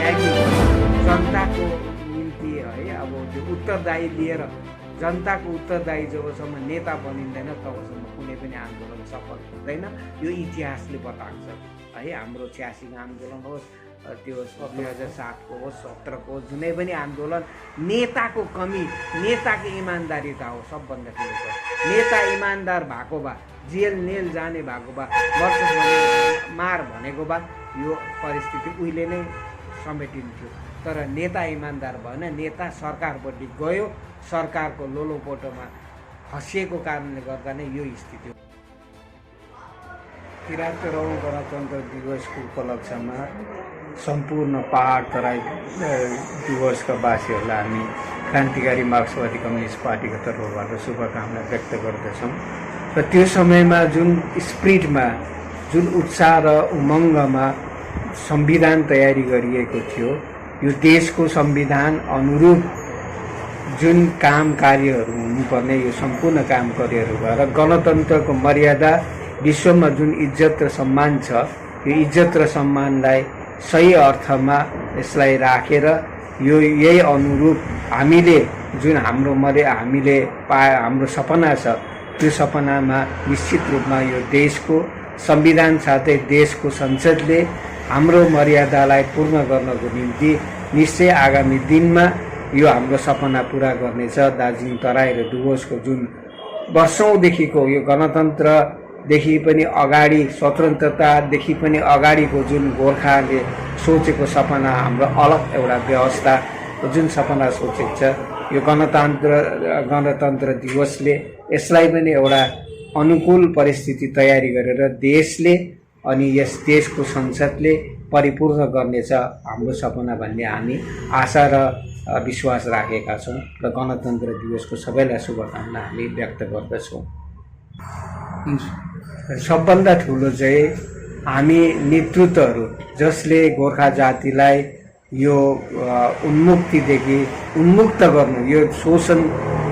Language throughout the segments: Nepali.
त्यागी जनताको निम्ति है अब त्यो उत्तरदायी लिएर जनताको उत्तरदायी जबसम्म नेता बनिँदैन तबसम्म कुनै पनि आन्दोलन सफल हुँदैन। यो इतिहासले बताएको छ है। हाम्रो 86 आन्दोलन होस्, त्यो 2007को होस्, 17को होस्, जुनै पनि आन्दोलन नेताको कमी, नेताको इमान्दारिता हो सबभन्दा ठुलो कुरा। नेता इमान्दार भएको भए, जेल नेल जाने भएको भए, वर्ष मार भनेको भए यो परिस्थिति उहिले नै समेटिन्थ्यो। तर नेता इमान्दार भएन, नेता सरकारपट्टि गयो, सरकारको लोलोपोटोमा फसिएको कारणले गर्दा नै यो स्थिति हो। 73औं गणतन्त्र दिवसको उपलक्ष्यमा सम्पूर्ण पहाड तराई दिवसका वासीहरूलाई हामी क्रान्तिकारी मार्क्सवादी कम्युनिस्ट पार्टीको तर्फबाट शुभकामना व्यक्त गर्दछौँ। र त्यो समयमा जुन स्पिरिटमा, जुन उत्साह र उमङ्गमा संविधान तयारी गरिएको थियो, यो देशको संविधान अनुरूप जुन काम कार्यहरू हुनुपर्ने यो सम्पूर्ण काम कार्यहरू भएर गणतन्त्रको मर्यादा, विश्वमा जुन इज्जत र सम्मान छ, यो इज्जत र सम्मानलाई सही अर्थमा यसलाई राखेर यो यही अनुरूप हामीले जुन हामीले हाम्रो सपना छ, त्यो सपनामा निश्चित रूपमा यो देशको संविधान साथै देशको संसदले हाम्रो मर्यादालाई पूर्ण गर्नको निम्ति निश्चय आगामी दिनमा यो हाम्रो सपना पूरा गर्नेछ। दार्जिलिङ तराई र डुवर्सको जुन वर्षौंदेखिको यो गणतन्त्रदेखि पनि अगाडि, स्वतन्त्रतादेखि पनि अगाडिको जुन गोर्खाले सोचेको सपना, हाम्रो अलग एउटा व्यवस्थाको जुन सपना सोचेको छ, यो गणतन्त्र दिवसले यसलाई पनि एउटा अनुकूल परिस्थिति तयारी गरेर देशले अनि यस देशको संसदले परिपूर्ण गर्नेछ हाम्रो सपना भन्ने हामी आशा र विश्वास राखेका छौँ। र गणतन्त्र दिवसको सबैलाई शुभकामना हामी व्यक्त गर्दछौँ। सबभन्दा ठुलो चाहिँ हामी नेतृत्वहरू जसले गोर्खा जातिलाई यो उन्मुक्तिदेखि उन्मुक्त गर्नु, यो शोषण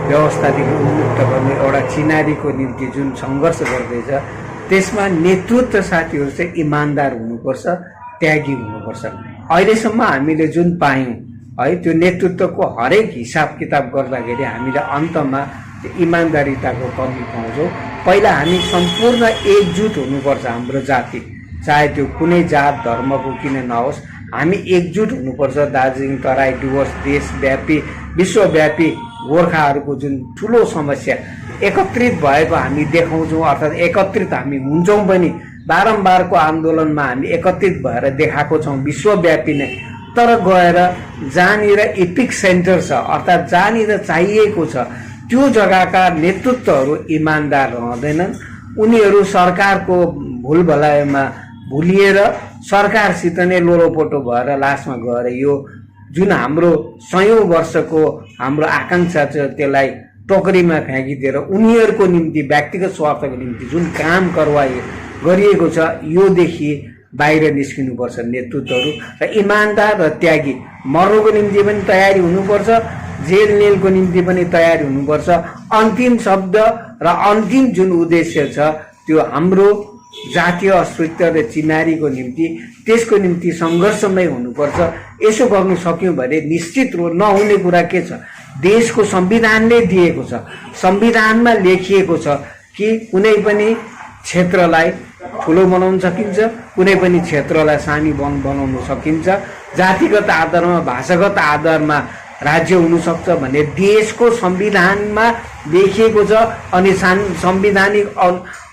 व्यवस्थादेखि उन्मुक्त गर्नु एउटा चिनारीको निम्ति जुन सङ्घर्ष गर्दैछ, त्यसमा नेतृत्व साथीहरू चाहिँ इमान्दार हुनुपर्छ, त्यागी हुनुपर्छ। अहिलेसम्म हामीले जुन पायौँ है, त्यो नेतृत्वको हरेक हिसाब किताब गर्दाखेरि हामीले अन्तमा इमान्दारिताको कमी पाउँछौँ। पहिला हामी सम्पूर्ण एकजुट हुनुपर्छ। हाम्रो जाति, चाहे त्यो कुनै जात धर्मको किन नहोस्, हामी एकजुट हुनुपर्छ। दार्जिलिङ तराई डुवर्स देशव्यापी विश्वव्यापी गोर्खाहरूको जुन ठुलो समस्या एकत्रित भएको हामी देखाउँछौँ, अर्थात् एकत्रित हामी हुन्छौँ पनि। बारम्बारको आन्दोलनमा हामी एकत्रित भएर देखाएको छौँ विश्वव्यापी नै। तर गएर जहाँनिर इपिक सेन्टर छ, अर्थात् जहाँनिर चाहिएको छ, त्यो जग्गाका नेतृत्वहरू इमान्दार रहँदैनन्। उनीहरू सरकारको भुलभलाइमा भुलिएर सरकारसित नै लोलोपोटो भएर लास्टमा गएर यो जुन हाम्रो सयौं वर्षको हाम्रो आकाङ्क्षा छ त्यसलाई टोकरीमा फ्याँकिदिएर उनीहरूको निम्ति व्यक्तिगत स्वार्थको निम्ति जुन काम गरिएको छ, योदेखि बाहिर निस्किनुपर्छ नेतृत्वहरू। र इमान्दार र त्यागी, मर्नुको निम्ति पनि तयारी हुनुपर्छ, जेल नेलको निम्ति पनि तयारी हुनुपर्छ। अन्तिम शब्द र अन्तिम जुन उद्देश्य छ त्यो हाम्रो जातीय अस्तित्व र चिनारीको निम्ति, त्यसको निम्ति सङ्घर्षमय हुनुपर्छ। यसो गर्नु सक्यौँ भने निश्चित रूप नहुने कुरा के छ, देशको संविधानले दिएको छ, संविधानमा लेखिएको छ कि कुनै पनि क्षेत्रलाई ठुलो बनाउन सकिन्छ, कुनै पनि क्षेत्रलाई सानी बनाउन सकिन्छ, जातिगत आधारमा, भाषागत आधारमा राज्य हुनसक्छ भन्ने देशको संविधानमा लेखिएको छ। अनि संवैधानिक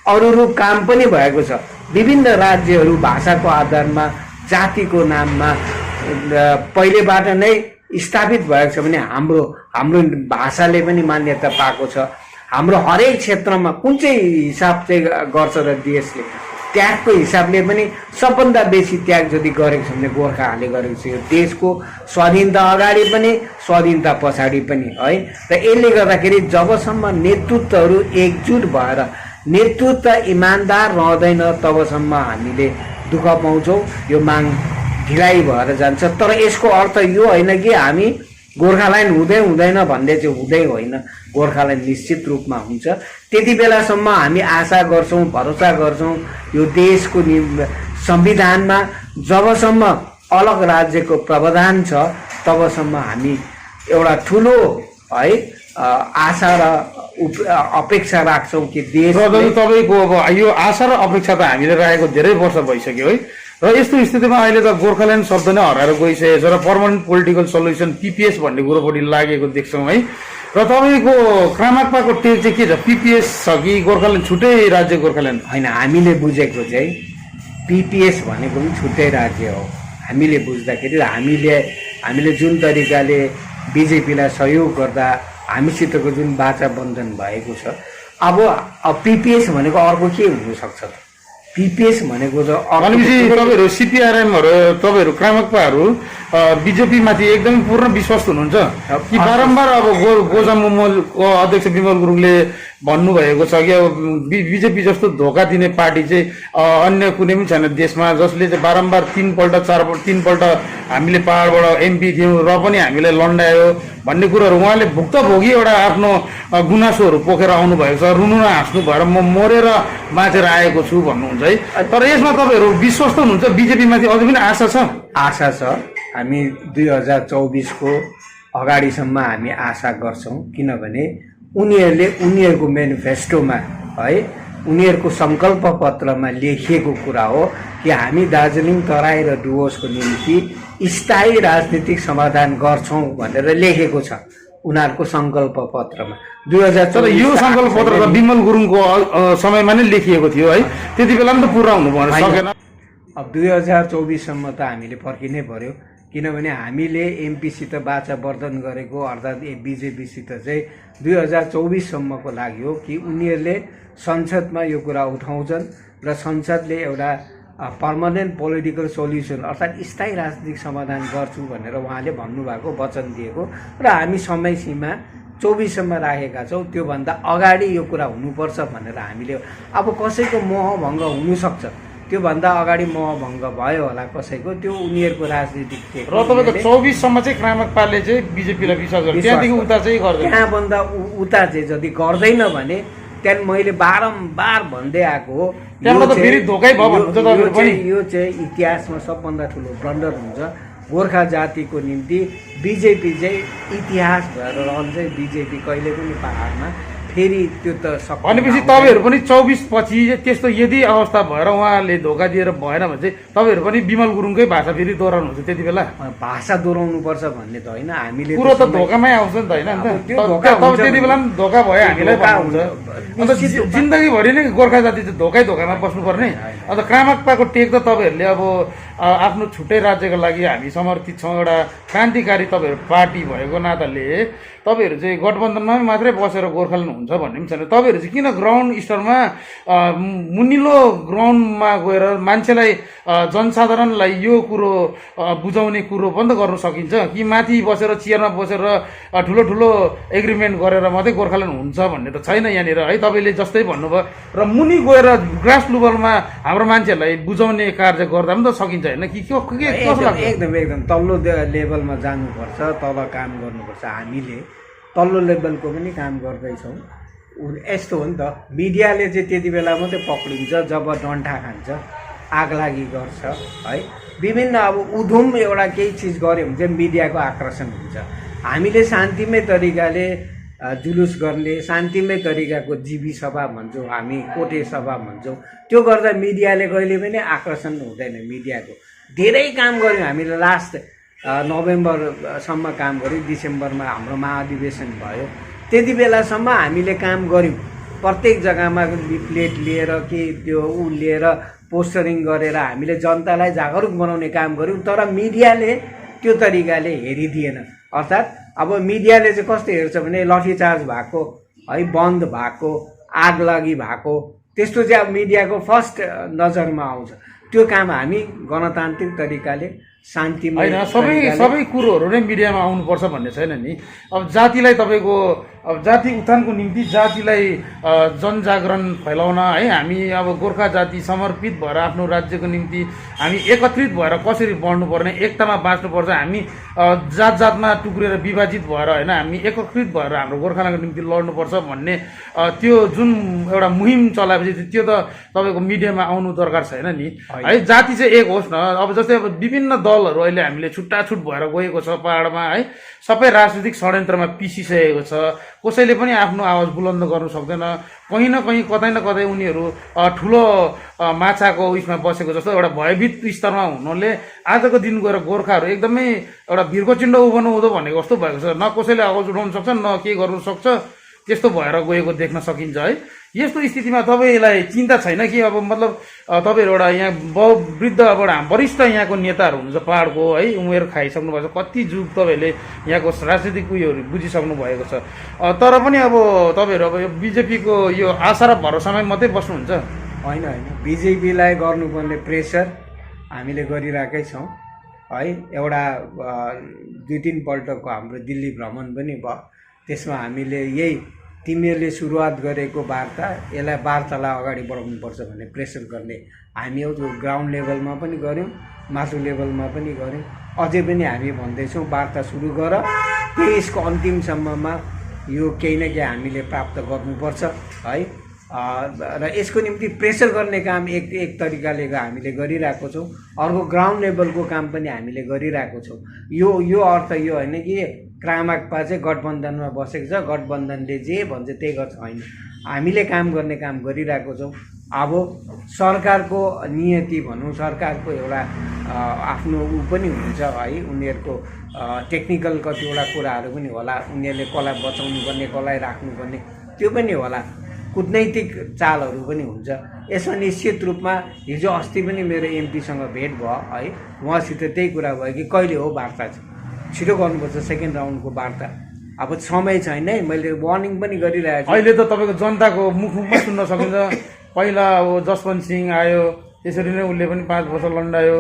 अनुरूप काम पनि भएको छ। विभिन्न राज्यहरू भाषाको आधारमा, जातिको नाममा पहिलेबाट नै स्थापित भएको छ भने हाम्रो भाषाले पनि मान्यता पाएको छ। हाम्रो हरेक क्षेत्रमा कुन चाहिँ हिसाब चाहिँ गर्छ र देशले त्यागको हिसाबले पनि सबभन्दा बेसी त्याग जति गरेको छ भने गोर्खाहरूले गरेको छ। यो देशको स्वाधीनता अगाडि पनि स्वाधीनता पछाडि पनि है। र यसले गर्दाखेरि जबसम्म नेतृत्वहरू एकजुट भएर नेतृत्व इमान्दार रहँदैन तबसम्म हामीले दुःख पाउँछौँ, यो माग ढिलाइ भएर जान्छ। तर यसको अर्थ यो होइन कि हामी गोर्खाल्यान्ड हुँदैन भन्ने चाहिँ हुँदै होइन, गोर्खाल्यान्ड निश्चित रूपमा हुन्छ। त्यति बेलासम्म हामी आशा गर्छौँ, भरोसा गर्छौँ यो देशको संविधानमा जबसम्म अलग राज्यको प्रावधान छ तबसम्म हामी एउटा ठुलो है आशा र अपेक्षा राख्छौँ कि देश तपाईँको अब यो आशा र अपेक्षा त हामीले राखेको धेरै वर्ष भइसक्यो है। र यस्तो स्थितिमा अहिले त गोर्खाल्यान्ड शब्द नै हराएर गइसकेको छ र पर्मानेन्ट पोलिटिकल सल्युसन पिपिएस भन्ने कुरोपट्टि लागेको देख्छौँ है। र तपाईँको क्रामाक्पाको टेक चाहिँ के छ, पिपिएस छ कि गोर्खाल्यान्ड छुट्टै राज्य गोर्खाल्यान्ड? होइन, हामीले बुझेको चाहिँ पिपिएस भनेको पनि छुट्टै राज्य हो। हामीले बुझ्दाखेरि हामीले जुन तरिकाले बिजेपीलाई सहयोग गर्दा हामीसितको जुन बाचा बन्धन भएको छ, अब पिपिएस भनेको अर्को के हुनसक्छ त? पिपिएस भनेको त तपाईँहरू सिपिआरएमहरू तपाईँहरू क्रामाक्पाहरू बिजेपीमाथि एकदमै पूर्ण विश्वास हुनुहुन्छ कि बारम्बार अब गोजा मुमलको अध्यक्ष विमल गुरुङले भन्नुभएको छ कि अब बिजेपी जस्तो धोका दिने पार्टी चाहिँ अन्य कुनै पनि छैन देशमा, जसले चाहिँ बारम्बार तीनपल्ट हामीले पहाडबाट एमपी थियौँ र पनि हामीलाई लन्डायो भन्ने कुरोहरू उहाँले भुक्तभोगी एउटा आफ्नो गुनासोहरू पोखेर आउनुभएको छ। रुनु न हाँस्नु भएर म मरेर बाँचेर आएको छु भन्नुहुन्छ है। तर यसमा तपाईँहरू विश्वस्त हुनुहुन्छ बिजेपीमाथि अझै पनि आशा छ? आशा छ। हामी 2024को अगाडिसम्म हामी आशा गर्छौँ, किनभने उनीहरूले उनीहरूको मेनिफेस्टोमा है उनीहरूको सङ्कल्प पत्रमा लेखिएको कुरा हो कि हामी दार्जिलिङ तराई र डुवर्सको निम्ति स्थायी राजनीतिक समाधान गर्छौँ भनेर लेखेको छ उनीहरूको सङ्कल्प पत्रमा। 2024 यो सङ्कल्प पत्र त विमल गुरुङको समयमा नै लेखिएको थियो है, त्यति बेला पनि त पुरा हुनु भएन सकेन। अब 2024सम्म त हामीले पर्खिनै पर्यो, किनभने हामीले एमपीसित बाचा वर्धन गरेको अर्थात् बिजेपीसित चाहिँ 2024सम्मको लागि हो कि उनीहरूले संसदमा यो कुरा उठाउँछन् र संसदले एउटा पर्मानेन्ट पोलिटिकल सोल्युसन अर्थात् स्थायी राजनीतिक समाधान गर्छु भनेर उहाँले भन्नुभएको वचन दिएको र हामी समय सीमा 24सम्म राखेका छौँ। त्योभन्दा अगाडि यो कुरा हुनुपर्छ भनेर हामीले, अब कसैको मोहभङ्ग हुनसक्छ, त्योभन्दा अगाडि मोहभङ्ग भयो होला कसैको, त्यो उनीहरूको राजनीतिक र तपाईँको 24सम्म चाहिँ क्रामाक्पाले चाहिँ बिजेपीलाई विश्वास गर्छ, त्यहाँदेखि उता चाहिँ गर्दैन। त्यहाँभन्दा उता चाहिँ जति गर्दैन भने त्यहाँदेखि मैले बारम्बार भन्दै आएको हो, यो चाहिँ इतिहासमा सबभन्दा ठुलो ब्लन्डर हुन्छ। गोर्खा जातिको निम्ति बिजेपी चाहिँ इतिहास भएर रहन्छ। बिजेपी कहिले पनि पहाडमा फेरि त्यो त भनेपछि तपाईँहरू पनि 24 पछि त्यस्तो यदि अवस्था भएर उहाँले धोका दिएर भएन भने चाहिँ तपाईँहरू पनि विमल गुरुङकै भाषा फेरि दोहोऱ्याउनुहुन्छ त्यति बेला? भाषा दोहोऱ्याउनु पर्छ भन्ने त होइन, हामीले कुरो त धोकामै आउँछ नि त होइन, त्यति बेला पनि धोका भयो हामीलाई भन्नुहुन्छ। अन्त जिन्दगीभरि नै गोर्खा जाति चाहिँ धोकामा बस्नुपर्ने। अन्त क्रामाक्पाको टेक त तपाईँहरूले अब आफ्नो छुट्टै राज्यको लागि हामी समर्पित छौँ एउटा क्रान्तिकारी तपाईँहरू पार्टी भएको नाताले तपाईँहरू चाहिँ गठबन्धनमा मात्रै बसेर गोर्खाल्यान्ड हुन्छ भन्ने पनि छैन। तपाईँहरू चाहिँ किन ग्राउन्ड स्तरमा मुनिलो ग्राउन्डमा गएर मान्छेलाई जनसाधारणलाई यो कुरो बुझाउने कुरो पनि त गर्न सकिन्छ कि माथि बसेर चेयरमा बसेर ठुलो ठुलो एग्रिमेन्ट गरेर मात्रै गोर्खाल्यान्ड हुन्छ भन्ने त छैन यहाँनिर है। तपाईँले जस्तै भन्नुभयो र मुनि गएर ग्रास लेभलमा हाम्रो मान्छेहरूलाई बुझाउने कार्य गर्दा पनि त सकिन्छ होइन कि एकदम तल्लो लेभलमा जानुपर्छ, तल काम गर्नुपर्छ। हामीले तल्लो लेभलको पनि काम गर्दैछौँ। यस्तो हो नि त, मिडियाले चाहिँ त्यति बेला मात्रै पक्रिन्छ जब डन्ठा खान्छ, आगलागी गर्छ है। विभिन्न अब उधुम एउटा केही चिज गऱ्यो भने चाहिँ मिडियाको आकर्षण हुन्छ। हामीले शान्तिमय तरिकाले जुलुस गर्ने, शान्तिमय तरिकाको जीवी सभा भन्छौँ हामी, कोटे सभा भन्छौँ, त्यो गर्दा मिडियाले कहिले पनि आकर्षण हुँदैन। मिडियाको धेरै काम गऱ्यौँ हामीले, लास्ट नोभेम्बरसम्म काम गऱ्यौँ, डिसेम्बरमा हाम्रो महाधिवेशन भयो, त्यति बेलासम्म हामीले काम गऱ्यौँ। प्रत्येक जग्गामा लिफलेट लिएर के त्यो लिएर पोस्टरिङ गरेर हामीले जनतालाई जागरुक बनाउने काम गऱ्यौँ। तर मिडियाले त्यो तरिकाले हेरिदिएन। अर्थात् अब मिडियाले चाहिँ कस्तो हेर्छ भने लाठीचार्ज भएको है, बन्द भएको, आगलागी भएको, त्यस्तो चाहिँ अब मिडियाको फर्स्ट नजरमा आउँछ। त्यो काम हामी गणतान्त्रिक तरिकाले शान्तिमय होइन, सबै कुरोहरू नै मिडियामा आउनुपर्छ भन्ने छैन नि। अब जातिलाई तपाईँको अब जाति उत्थानको निम्ति जातिलाई जनजागरण फैलाउन है हामी अब गोर्खा जाति समर्पित भएर आफ्नो राज्यको निम्ति हामी एकत्रित भएर कसरी बढ्नुपर्ने एकतामा बाँच्नुपर्छ हामी जात जातमा टुक्रेर विभाजित भएर होइन हामी एकत्रित भएर हाम्रो गोर्खाल्यान्डको निम्ति लड्नुपर्छ भन्ने त्यो जुन एउटा मुहिम चलाएपछि त्यो त तपाईँको मिडियामा आउनु दरकार छैन नि है जाति चाहिँ एक होस् न अब जस्तै अब विभिन्न दलहरू अहिले हामीले छुट्टाछुट भएर गएको छ पहाडमा है सबै राजनीतिक षड्यन्त्रमा पिसिसकेको छ कसैले पनि आफ्नो आवाज बुलन्द गर्नु सक्दैन कहीँ न कहीँ कतै न कतै उनीहरू ठुलो माछाको उयसमा बसेको जस्तो एउटा भयभीत स्तरमा हुनाले आजको दिन गएर गोर्खाहरू एकदमै एउटा भिर्कोचिन्ड उभ्याउनु हुँदो भनेको जस्तो भएको छ न कसैले आवाज उठाउनु सक्छ न के गर्नु सक्छ त्यस्तो भएर गएको देख्न सकिन्छ है यस्तो स्थितिमा तपाईँलाई चिन्ता छैन कि अब मतलब तपाईँहरू एउटा यहाँ वृद्ध अब वरिष्ठ यहाँको नेताहरू हुनुहुन्छ पहाडको है उमेर खाइसक्नु भएको छ कति जुग तपाईँहरूले यहाँको राजनीतिक उयोहरू बुझिसक्नु भएको छ तर पनि अब तपाईँहरू अब यो बिजेपीको यो आशा र भरोसामै मात्रै बस्नुहुन्छ होइन बिजेपीलाई गर्नुपर्ने प्रेसर हामीले गरिरहेकै छौँ है एउटा 2-3 पल्टको हाम्रो दिल्ली भ्रमण पनि भयो त्यसमा हामीले यही तिमीहरूले सुरुवात गरेको वार्ता यसलाई वार्तालाई अगाडि बढाउनुपर्छ भन्ने प्रेसर गर्ने हामी ग्राउन्ड लेभलमा पनि गऱ्यौँ माथि लेभलमा पनि गऱ्यौँ अझै पनि हामी भन्दैछौँ वार्ता सुरु गर त्यसको अन्तिमसम्ममा यो केही न केही हामीले प्राप्त गर्नुपर्छ है र यसको निम्ति प्रेसर गर्ने काम एक तरिकाले हामीले गरिरहेको छौँ अर्को ग्राउन्ड लेभलको काम पनि हामीले गरिरहेको छौँ यो अर्थ यो होइन कि क्रामाकपा चाहिँ गठबन्धनमा बसेको छ गठबन्धनले जे भन्छ त्यही गर्छ होइन हामीले काम गर्ने काम गरिरहेको छौँ अब सरकारको नियति भनौँ सरकारको एउटा आफ्नो पनि हुन्छ है उनीहरूको टेक्निकल कतिवटा कुराहरू पनि होला उनीहरूले कसलाई बचाउनु पर्ने कसलाई राख्नुपर्ने त्यो पनि होला कूटनैतिक चालहरू पनि हुन्छ यसमा निश्चित रूपमा हिजो अस्ति पनि मेरो एमपीसँग भेट भयो है उहाँसित त्यही कुरा भयो कि कहिले हो वार्ता चाहिँ छिटो गर्नुपर्छ सेकेन्ड राउन्डको वार्ता अब समय छैन है मैले वार्निङ पनि गरिरहेको छु अहिले त तपाईँको जनताको मुखमा सुन्न सकिन्छ पहिला अब जसवन्त सिंह आयो त्यसरी नै उसले पनि 5 वर्ष लन्डायो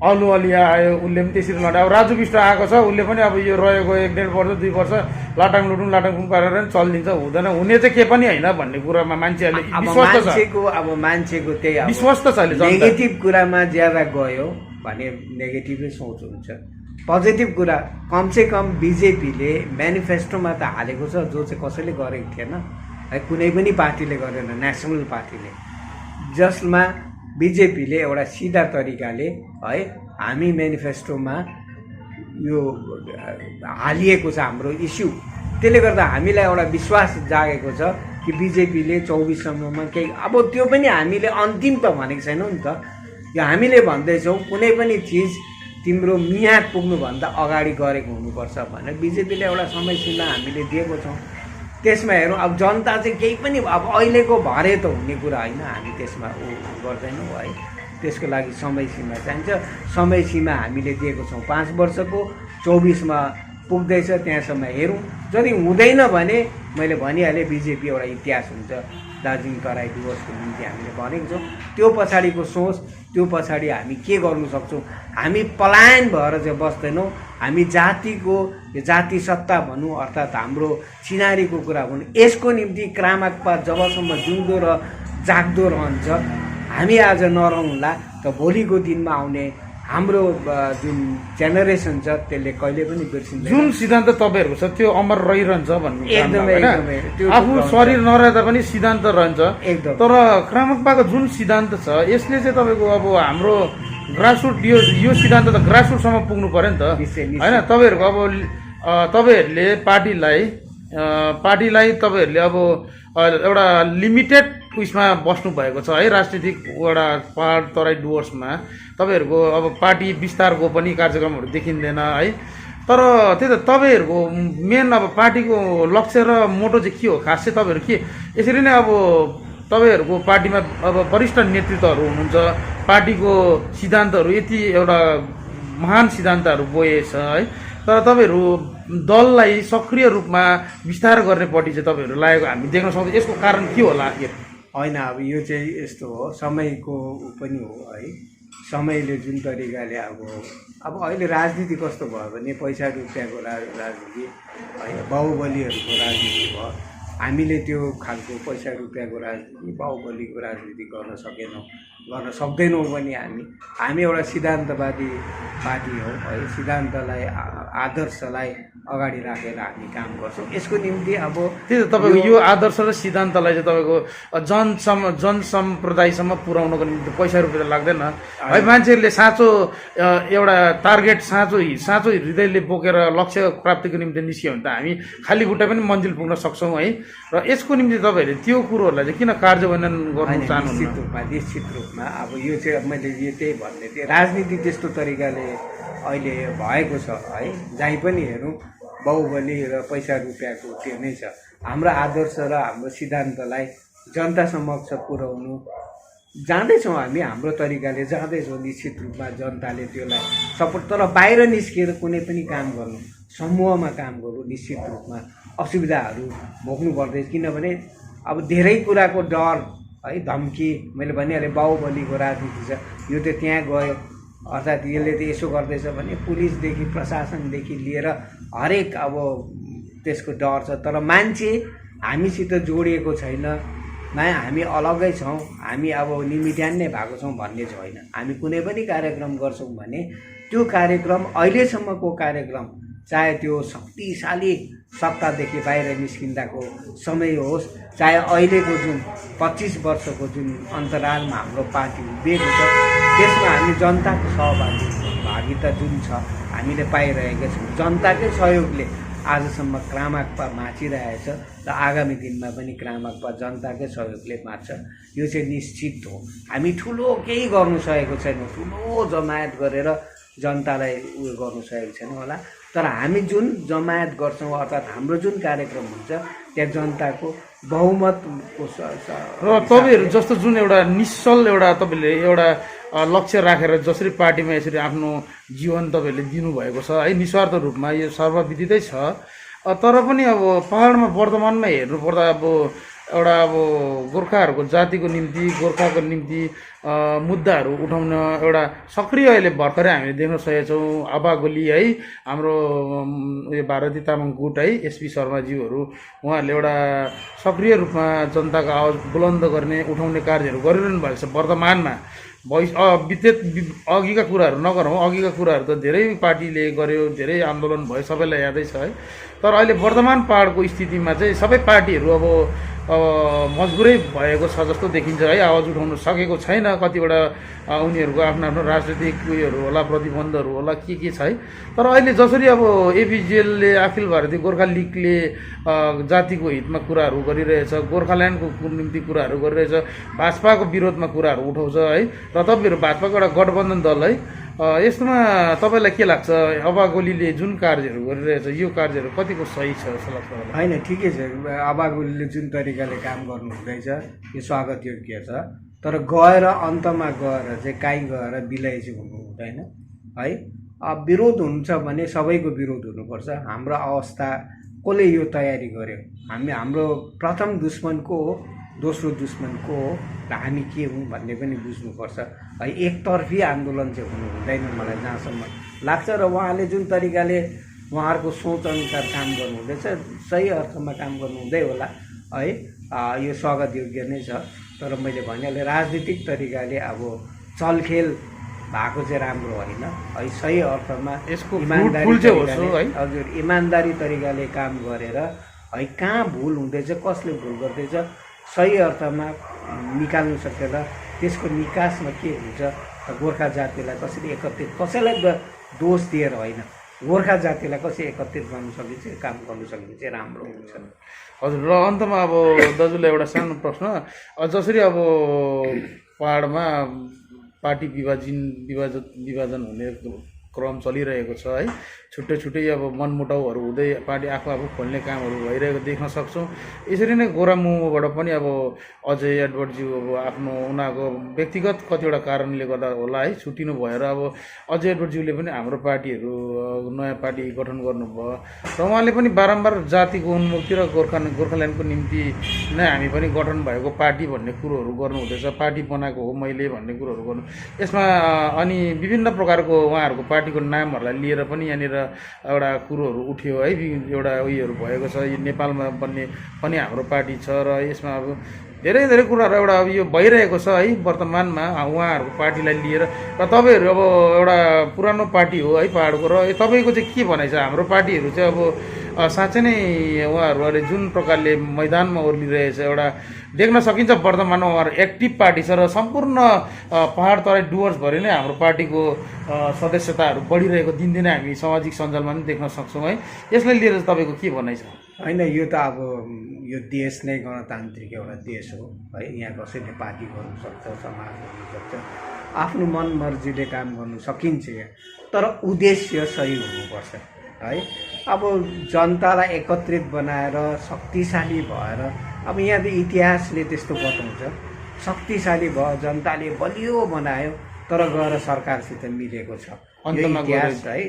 अलु अलिया आयो उसले पनि त्यसरी लडायो अब राजु विष्ट आएको छ उसले पनि अब यो रहेको 1.5 वर्ष 2 वर्ष लाटाङ लुटुङ पारेर चलिदिन्छ हुँदैन हुने चाहिँ के पनि होइन भन्ने कुरामा मान्छेहरूले मान्छेको त्यही विश्वास त छ नेगेटिभ कुरामा ज्यादा गयो भने नेगेटिभै सोच हुन्छ पोजिटिभ कुरा कमसेकम बिजेपीले म्यानिफेस्टोमा त हालेको छ जो चाहिँ कसैले गरेको थिएन है कुनै पनि पार्टीले गरेन नेसनल पार्टीले जसमा बिजेपीले एउटा सिधा तरिकाले है हामी म्यानिफेस्टोमा यो हालिएको छ हाम्रो इस्यु त्यसले गर्दा हामीलाई एउटा विश्वास जागेको छ कि बिजेपीले 24 सम्ममा केही अब त्यो पनि हामीले अन्तिम त भनेको छैनौँ नि त यो हामीले भन्दैछौँ कुनै पनि चिज तिम्रो मियाद पुग्नुभन्दा अगाडि गरेको हुनुपर्छ भनेर बिजेपीले एउटा समय सीमा हामीले दिएको छौँ त्यसमा हेरौँ अब जनता चाहिँ केही पनि अब अहिलेको भरे त हुने कुरा होइन हामी त्यसमा गर्दैनौँ है त्यसको लागि समय सीमा चाहिन्छ समय सीमा हामीले दिएको छौँ 5 वर्षको 24मा पुग्दैछ त्यहाँसम्म हेरौँ यदि हुँदैन भने मैले भनिहालेँ बिजेपी एउटा इतिहास हुन्छ दार्जिलिङ तराई डुवर्सको निम्ति हामीले भनेको छौँ त्यो पछाडिको सोच त्यो पछाडि हामी के गर्नु सक्छौँ हामी पलायन भएर चाहिँ बस्दैनौँ हामी जातिको जाति सत्ता भनौँ अर्थात् हाम्रो चिनारीको कुरा भनौँ यसको निम्ति क्रामाकपा जबसम्म जिउँदो र जाग्दो रहन्छ हामी आज नरहँला त भोलिको दिनमा आउने हाम्रो जुन जेनेरेसन छ त्यसले कहिले पनि बिर्सिँदैन जुन सिद्धान्त तपाईँहरूको छ त्यो अमर रहिरहन्छ भन्नु एकदमै आफू शरीर नरहँदा पनि सिद्धान्त रहन्छ एकदम तर क्रामाकपाको जुन सिद्धान्त छ यसले चाहिँ तपाईँको अब हाम्रो ग्रासरुट यो सिद्धान्त त ग्रासरुटसम्म पुग्नु पर्यो नि त होइन तपाईँहरूको अब तपाईँहरूले पार्टीलाई तपाईँहरूले अब एउटा लिमिटेड उयसमा बस्नु भएको छ है राजनीतिक एउटा पहाड तराई डुवर्समा तपाईँहरूको अब पार्टी विस्तारको पनि कार्यक्रमहरू देखिँदैन है तर त्यही त तपाईँहरूको मेन अब पार्टीको लक्ष्य र मोटो चाहिँ के हो खास चाहिँ तपाईँहरू के यसरी नै अब तपाईँहरूको पार्टीमा अब वरिष्ठ नेतृत्वहरू हुनुहुन्छ पार्टीको सिद्धान्तहरू यति एउटा महान सिद्धान्तहरू बोएछ है तर तपाईँहरू दललाई सक्रिय रूपमा विस्तार गर्नेपट्टि चाहिँ तपाईँहरू लागेको हामी देख्न सक्छौँ यसको कारण के होला होइन अब यो चाहिँ यस्तो हो समयको पनि हो है समयले जुन तरिकाले अब अहिले राजनीति कस्तो भयो भने पैसा रुपियाँको राजनीति होइन, बाहुबलीहरूको राजनीति भयो। हामीले त्यो खालको पैसा रुपियाँको राजनीति, बाहुबलीको राजनीति गर्न सक्दैनौँ पनि। हामी एउटा सिद्धान्तवादी पार्टी हो है, सिद्धान्तलाई आदर्शलाई अगाडि राखेर हामी काम गर्छौँ। यसको निम्ति अब त्यही त तपाईँको यो आदर्श र सिद्धान्तलाई चाहिँ तपाईँको जनसम्प्रदायसम्म पुर्याउनको निम्ति पैसा रुपियाँ लाग्दैन है। मान्छेहरूले साँचो एउटा टार्गेट, साँचो हृदयले बोकेर लक्ष्य प्राप्तिको निम्ति निस्क्यो भने त हामी खाली खुट्टा पनि मन्जिल पुग्न सक्छौँ है। र यसको निम्ति तपाईँहरूले त्यो कुरोहरूलाई चाहिँ किन कार्यान्वयन गर्नु चाहनुहुन्छ? निश्चित रूपमा अब यो चाहिँ मैले त्यही भन्ने थिएँ, राजनीति त्यस्तो तरिकाले अहिले भएको छ है। जहीँ पनि हेरौँ बाहुबली र पैसा रुपियाँको त्यो नै छ। हाम्रो आदर्श र हाम्रो सिद्धान्तलाई जनता समक्ष पुर्याउनु जाँदैछौँ हामी, हाम्रो तरिकाले जाँदैछौँ। निश्चित रूपमा जनताले त्यसलाई सपोर्ट, तर बाहिर निस्किएर कुनै पनि काम गर्नु, समूहमा काम गर्नु निश्चित रूपमा असुविधाहरू भोग्नु पर्दैछ। किनभने अब धेरै कुराको डर है, धम्की, मैले भनिहालेँ बाहुबलीको राजनीति छ। यो त त्यहाँ गयो अर्थात् यसले त यसो गर्दैछ भने पुलिसदेखि प्रशासनदेखि लिएर हरेक अब त्यसको डर छ। तर मान्छे हामीसित जोडिएको छैन, हामी अलग्गै छौँ, हामी अब निमिट्यान्ने भएको छौँ भन्ने चाहिँ होइन। हामी कुनै पनि कार्यक्रम गर्छौँ भने त्यो कार्यक्रम अहिलेसम्मको कार्यक्रम, चाहे त्यो शक्तिशाली सत्तादेखि बाहिर निस्किँदाको समय होस्, चाहे अहिलेको जुन 25 वर्षको जुन अन्तरालमा हाम्रो पार्टी उभिएको छ, त्यसमा हामी जनताको भागिता जुन छ हामीले पाइरहेका छौँ। जनताकै सहयोगले आजसम्म क्रामाक्पा बाँचिरहेछ र आगामी दिनमा पनि क्रामाक्पा जनताकै सहयोगले बाँच्छ, यो चाहिँ निश्चित हो। हामी ठुलो केही गर्नु सकेको छैनौँ, ठुलो जमायत गरेर जनतालाई उयो गर्नु सकेको छैनौँ होला। तर हामी जुन जमायत गर्छौँ अर्थात् हाम्रो जुन कार्यक्रम हुन्छ त्यहाँ जनताको बहुमतको र तपाईँहरू जस्तो जुन एउटा निश्चल एउटा तपाईँले एउटा लक्ष्य राखेर जसरी पार्टीमा यसरी आफ्नो जीवन तपाईँहरूले दिनुभएको छ है, निस्वार्थ रूपमा, यो सर्वविदितै छ। तर पनि अब पहाडमा वर्तमानमा हेर्नुपर्दा अब एउटा गोर्खाहरूको जातिको निम्ति, गोर्खाको निम्ति मुद्दाहरू उठाउन एउटा सक्रिय अहिले भर्खरै हामीले देख्न सकेका छौँ। आबागोली है, हाम्रो उयो भारती तामाङ गुट है, एसपी शर्माज्यूहरू, उहाँहरूले एउटा सक्रिय रूपमा जनताको आवाज बुलन्द गर्ने, उठाउने कार्यहरू गरिरहनु भएको छ। वर्तमानमा अघिका कुराहरू नगरौँ, अघिका कुराहरू त धेरै पार्टीले गर्यो, धेरै आन्दोलन भयो, सबैलाई यादै छ है। तर अहिले वर्तमान पहाडको स्थितिमा चाहिँ सबै पार्टीहरू अब मजबुरै भएको छ जस्तो देखिन्छ है, आवाज उठाउन सकेको छैन। कतिवटा उनीहरूको आफ्नो आफ्नो राजनीतिक उयोहरू होला, प्रतिबन्धहरू होला, के छ है। तर अहिले जसरी अब एपिजिएलले, अखिल भारतीय गोर्खा लिगले जातिको हितमा कुराहरू गरिरहेछ, गोर्खाल्यान्डको निम्ति कुराहरू गरिरहेछ, भाजपाको विरोधमा कुराहरू उठाउँछ है, र तपाईँहरू भाजपाको एउटा गठबन्धन दल है, यस्तोमा तपाईँलाई के लाग्छ? अबागोलीले जुन कार्यहरू गरिरहेछ, यो कार्यहरू कतिको सही छ जस्तो लाग्छ? होइन, ठिकै छ। अबागोलीले जुन तरिकाले काम गर्नु हुँदैछ यो स्वागत योग्य छ। तर गएर अन्तमा गएर चाहिँ काहीँ गएर विलय चाहिँ हुनु हुँदैन है। विरोध हुन्छ भने सबैको विरोध हुनुपर्छ। हाम्रो अवस्था कसले यो तयारी गर्यो? हाम्रो प्रथम दुश्मन को हो, दोस्रो दुश्मन को हो र हामी के हौँ भन्ने पनि बुझ्नुपर्छ है। एकतर्फी आन्दोलन चाहिँ हुनु हुँदैन मलाई जहाँसम्म लाग्छ। र उहाँले जुन तरिकाले उहाँहरूको सोच अनुसार काम गर्नुहुँदैछ, सही अर्थमा काम गर्नुहुँदै होला है, यो स्वागत योग्य नै छ। तर मैले भनिहालेँ राजनीतिक तरिकाले अब चलखेल भएको चाहिँ राम्रो होइन है। सही अर्थमा यसको हजुर इमान्दारी तरिकाले काम गरेर है, कहाँ भुल हुँदैछ, कसले भुल गर्दैछ, सही अर्थमा निकाल्नु सकेर त्यसको निकासमा के हुन्छ, गोर्खा जातिलाई कसरी एकत्रित, कसैलाई दोष दिएर होइन, गोर्खा जातिलाई कसरी एकत्रित गर्नु सकिन्छ, काम गर्नु सकिन्छ चाहिँ राम्रो हुन्छ। हजुर, र अन्तमा अब दाजुलाई एउटा सानो प्रश्न, जसरी अब पहाडमा पार्टी विभाजन हुने क्रम चलिरहेको छ है। छुट्टै छुट्टै अब मनमुटाउहरू हुँदै पार्टी आफू आफू खोल्ने कामहरू भइरहेको देख्न सक्छौँ। यसरी नै गोरा मुमोबाट पनि अब अजय एडवर्डज्यू अब आफ्नो उनीहरूको व्यक्तिगत कतिवटा कारणले गर्दा होला है छुट्टिनु भएर अब अजय एडवर्डज्यूले पनि हाम्रो पार्टीहरू नयाँ पार्टी गठन गर्नुभयो र उहाँले पनि बारम्बार जातिको उन्मुक्ति र गोर्खाल्यान्डको निम्ति नै हामी पनि गठन भएको पार्टी भन्ने कुरोहरू गर्नुहुँदैछ, पार्टी बनाएको हो मैले भन्ने कुरोहरू गर्नु यसमा अनि विभिन्न प्रकारको उहाँहरूको पार्टीको नामहरूलाई लिएर पनि यहाँनिर एउटा कुरोहरू उठ्यो है। एउटा उयोहरू भएको छ, यो नेपालमा बन्ने पनि हाम्रो पार्टी छ र यसमा अब धेरै धेरै कुराहरू एउटा अब यो भइरहेको छ है वर्तमानमा उहाँहरूको पार्टीलाई लिएर। र तपाईँहरू अब एउटा पुरानो पार्टी हो है पाहाडको, र तपाईँको चाहिँ के भनाइ छ? हाम्रो पार्टीहरू चाहिँ अब साँच्चै नै उहाँहरूले जुन प्रकारले मैदानमा ओर्लिरहेछ एउटा देख्न सकिन्छ वर्तमानमा उहाँहरू एक्टिभ पार्टी छ र सम्पूर्ण पहाड तराई डुवर्सभरि नै हाम्रो पार्टीको सदस्यताहरू बढिरहेको दिनदिनै हामी सामाजिक सञ्जालमा पनि देख्न सक्छौँ है। यसलाई लिएर तपाईँको के भनाइ छ? होइन, यो त अब यो देश नै गणतान्त्रिक एउटा देश हो है। यहाँ कसैले पार्टी गर्नु सक्छ, समाज गर्नु सक्छ, आफ्नो मन मर्जीले काम गर्नु सकिन्छ यहाँ, तर उद्देश्य सही हुनुपर्छ है। अब जनतालाई एकत्रित बनाएर शक्तिशाली भएर, अब यहाँ त इतिहासले त्यस्तो बताउँछ, शक्तिशाली भयो, जनताले बलियो बनायो तर गएर सरकारसित मिलेको छ। यो इतिहास है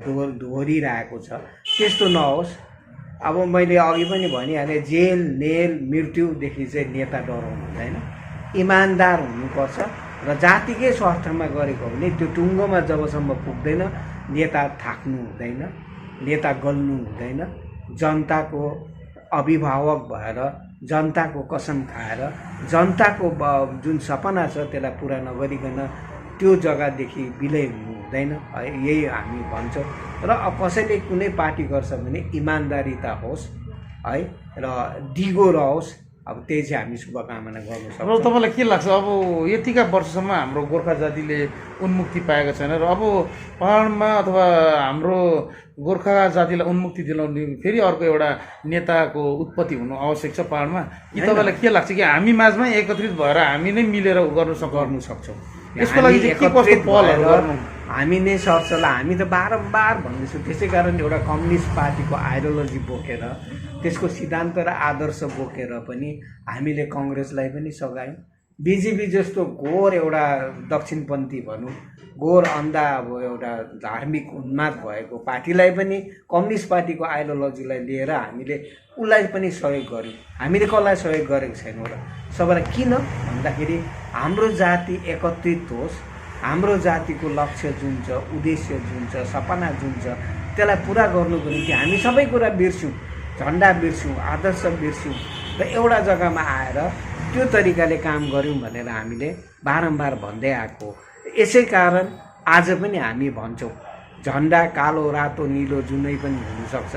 दोहोरिरहेको छ, त्यस्तो नहोस्। अब मैले अघि पनि भनिहालेँ, जेल नेल मृत्युदेखि चाहिँ नेता डराउनु हुँदैन, इमान्दार हुनुपर्छ र जातिकै स्वार्थमा गरेको भने त्यो टुङ्गोमा जबसम्म पुग्दैन नेता थाक्नु हुँदैन, नेता गल्नु हुँदैन। जनताको अभिभावक भएर, जनताको कसम खाएर, जनताको जुन सपना छ त्यसलाई पुरा नगरिकन त्यो जग्गादेखि विलय हुनु हुँदैन है। यही हामी भन्छौँ। र अब कसैले कुनै पार्टी गर्छ भने इमान्दारिता होस् है र दिगो रहोस्, अब त्यही चाहिँ हामी शुभकामना गर्नु सक्छौँ। र तपाईँलाई के लाग्छ अब यतिका वर्षसम्म हाम्रो गोर्खा जातिले उन्मुक्ति पाएको छैन र अब पहाडमा अथवा हाम्रो गोर्खा जातिलाई उन्मुक्ति दिलाउने फेरि अर्को एउटा नेताको उत्पत्ति हुनु आवश्यक छ पहाडमा? कि तपाईँलाई के लाग्छ कि हामी माझमै एकत्रित भएर हामी नै मिलेर गर्नु सक्छौँ? यसको लागि चाहिँ के कस्तो पहलहरू गर्नु? हामी नै सर्छला। हामी त बारम्बार भन्दैछौँ। त्यसै कारण एउटा कम्युनिस्ट पार्टीको आइडियोलोजी बोकेर, त्यसको सिद्धान्त र आदर्श बोकेर पनि हामीले कङ्ग्रेसलाई पनि सघायौँ। बिजेपी जस्तो घोर एउटा दक्षिणपन्थी भनौँ, घोर अन्धा अब एउटा धार्मिक उन्माद भएको पार्टीलाई पनि कम्युनिस्ट पार्टीको आइडियोलोजीलाई लिएर हामीले उसलाई पनि सहयोग गऱ्यौँ। हामीले कसलाई सहयोग गरेको छैनौँ र? सबैलाई किन भन्दाखेरि हाम्रो जाति एकत्रित होस्, हाम्रो जातिको लक्ष्य जुन छ, उद्देश्य जुन छ, सपना जुन छ, त्यसलाई पुरा गर्नुको निम्ति हामी सबै कुरा बिर्स्यौँ, झन्डा बिर्स्यौँ, आदर्श बिर्स्यौँ र एउटा जग्गामा आएर त्यो तरिकाले काम गऱ्यौँ भनेर हामीले बारम्बार भन्दै आएको। यसै कारण आज पनि हामी भन्छौँ, झन्डा कालो रातो निलो जुनै पनि हुनसक्छ,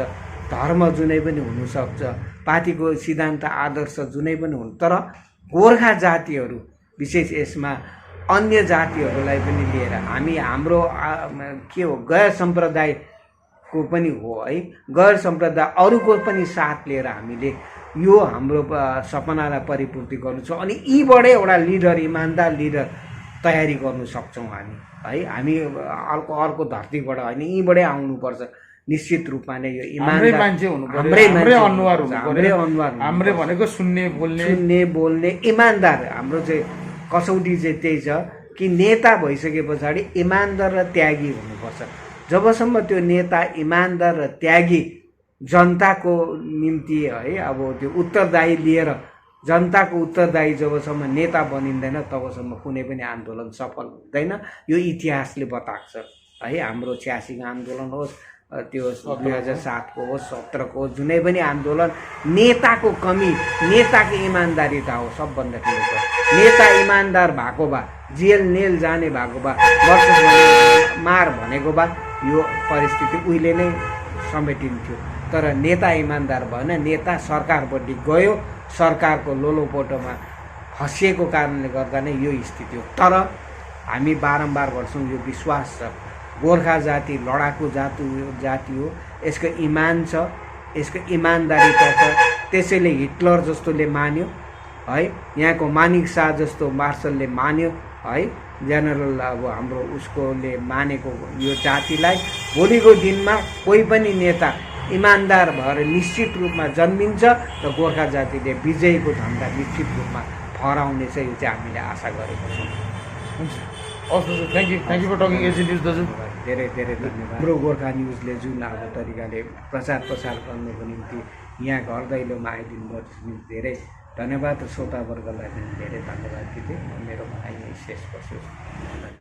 धर्म जुनै पनि हुनसक्छ, पार्टीको सिद्धान्त आदर्श जुनै पनि हुनु, तर गोर्खा जातिहरू विशेष यसमा अन्य जातिहरूलाई पनि लिएर हामी हाम्रो के हो गैर सम्प्रदायको पनि हो है, गैर सम्प्रदाय अरूको पनि साथ लिएर हामीले यो हाम्रो सपनालाई परिपूर्ति गर्नु छ। अनि यीबाटै एउटा लिडर, इमान्दार लिडर तयारी गर्नु सक्छौँ हामी है। हामी अर्को धरतीबाट होइन, यहीँबाटै आउनुपर्छ। निश्चित रूपमा नै यो इमान्दार मान्छे हुनु पर्यो, हाम्रै अनुहार हुनु पर्यो, हाम्रो भनेको सुन्ने बोल्ने इमान्दार। हाम्रो चाहिँ कसौटी चाहिँ त्यही छ कि नेता भइसके पछाडि इमान्दार र त्यागी हुनुपर्छ। जबसम्म त्यो नेता इमान्दार र त्यागी जनताको निम्ति है अब त्यो उत्तरदायी लिएर, जनताको उत्तरदायी जबसम्म नेता बनिँदैन तबसम्म कुनै पनि आन्दोलन सफल हुँदैन। यो इतिहासले बताएको छ है। हाम्रो 86 आन्दोलन होस्, त्यो 2007को होस्, 17को होस्, जुनै पनि आन्दोलन नेताको कमी, नेताको इमान्दारिता हो सबभन्दा ठुलो कुरा। नेता इमान्दार भएको भए, जेल नेल जाने भएको भए, वर्ष मार भनेको भए यो परिस्थिति उहिले नै समेटिन्थ्यो। तर नेता इमान्दार भएन, नेता सरकारपट्टि गयो, सरकारको लोलोपोटोमा फसिएको कारणले गर्दा नै यो स्थिति हो। तर हामी बारम्बार भन्छौँ, यो विश्वास छ, गोर्खा जाति लडाकु जाति हो, यसको इमान छ, यसको इमान्दारिता छ। त्यसैले हिटलर जस्तोले मान्यो है। यहाँको मानिक शाह जस्तो मार्सलले मान्यो है, जेनरल अब हाम्रो उसकोले मानेको यो जातिलाई। भोलिको दिनमा कोही पनि नेता इमान्दार भएर निश्चित रूपमा जन्मिन्छ र गोर्खा जातिले विजयको झन्डा निश्चित रूपमा फहराउने चाहिँ यो चाहिँ हामीले आशा गरेको छौँ। हुन्छ, हस्, thank you for talking AG news दाजु। धेरै धेरै धन्यवाद। हाम्रो गोर्खा न्युजले जुन अब तरिकाले प्रचार प्रसार गर्नको निम्ति यहाँ घर दैलोमा आइदिनु भयो, धेरै धन्यवाद। श्रोतावर्गलाई पनि धेरै धन्यवाद दिँदै म मेरो भनाइ यहीँ शेष गर्छु।